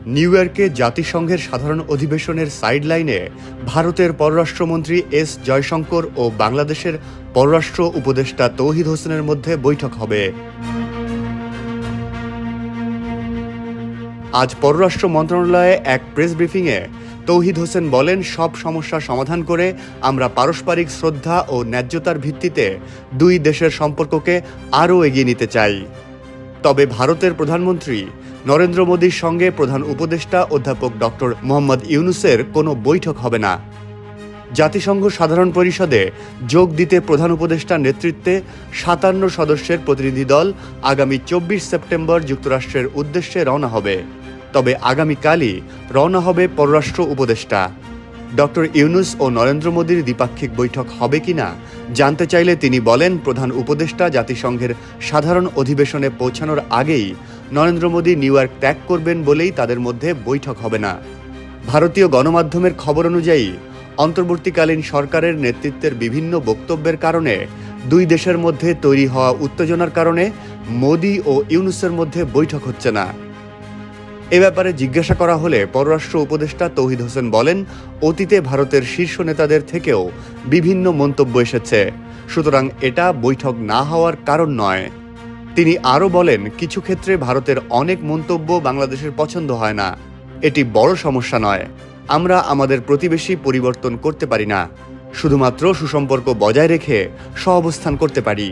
New ইয়র্কে জাতিসংঘের সাধারণ অধিবেশনের সাইডলাইনে ভারতের পররাষ্ট্রমন্ত্রী এস জয়শঙ্কর ও বাংলাদেশের পররাষ্ট্র উপদেষ্টা তৌহিদ হোসেনের মধ্যে বৈঠক হবে। আজ পররাষ্ট্র মন্ত্রণালয়ে এক প্রেস ব্রিফিংয়ে তৌহিদ হোসেন বলেন, সব সমস্যা সমাধান করে আমরা পারস্পরিক শ্রদ্ধা ও ন্যায্যতার ভিত্তিতে দুই দেশের সম্পর্ককে আরও এগিয়ে নিতে চাই। তবে ভারতের প্রধানমন্ত্রী নরেন্দ্র মোদীর সঙ্গে প্রধান উপদেষ্টা অধ্যাপক ডক্টর মোহাম্মদ ইউনূসের কোনো বৈঠক হবে না। জাতিসংঘ সাধারণ পরিষদে যোগ দিতে প্রধান উপদেষ্টার নেতৃত্বে ৫৭ সদস্যের প্রতিনিধি দল আগামী ২৪ সেপ্টেম্বর যুক্তরাষ্ট্রের উদ্দেশ্যে রওনা হবে। তবে আগামীকালই রওনা হবে পররাষ্ট্র উপদেষ্টা। ডক্টর ইউনূস ও নরেন্দ্র মোদীর দ্বিপাক্ষিক বৈঠক হবে কিনা জানতে চাইলে তিনি বলেন, প্রধান উপদেষ্টা জাতিসংঘের সাধারণ অধিবেশনে পৌঁছানোর আগেই নরেন্দ্র মোদী নিউ ইয়র্ক ত্যাগ করবেন বলেই তাদের মধ্যে বৈঠক হবে না। ভারতীয় গণমাধ্যমের খবর অনুযায়ী অন্তর্বর্তীকালীন সরকারের নেতৃত্বের বিভিন্ন বক্তব্যের কারণে দুই দেশের মধ্যে তৈরি হওয়া উত্তেজনার কারণে মোদী ও ইউনূসের মধ্যে বৈঠক হচ্ছে না। এ ব্যাপারে জিজ্ঞাসা করা হলে পররাষ্ট্র উপদেষ্টা তৌহিদ হোসেন বলেন, অতীতে ভারতের শীর্ষ নেতাদের থেকেও বিভিন্ন মন্তব্য এসেছে, সুতরাং এটা বৈঠক না হওয়ার কারণ নয়। তিনি আরও বলেন, কিছু ক্ষেত্রে ভারতের অনেক মন্তব্য বাংলাদেশের পছন্দ হয় না। এটি বড় সমস্যা নয়। আমরা আমাদের প্রতিবেশী পরিবর্তন করতে পারি না, শুধুমাত্র সুসম্পর্ক বজায় রেখে সহাবস্থান করতে পারি।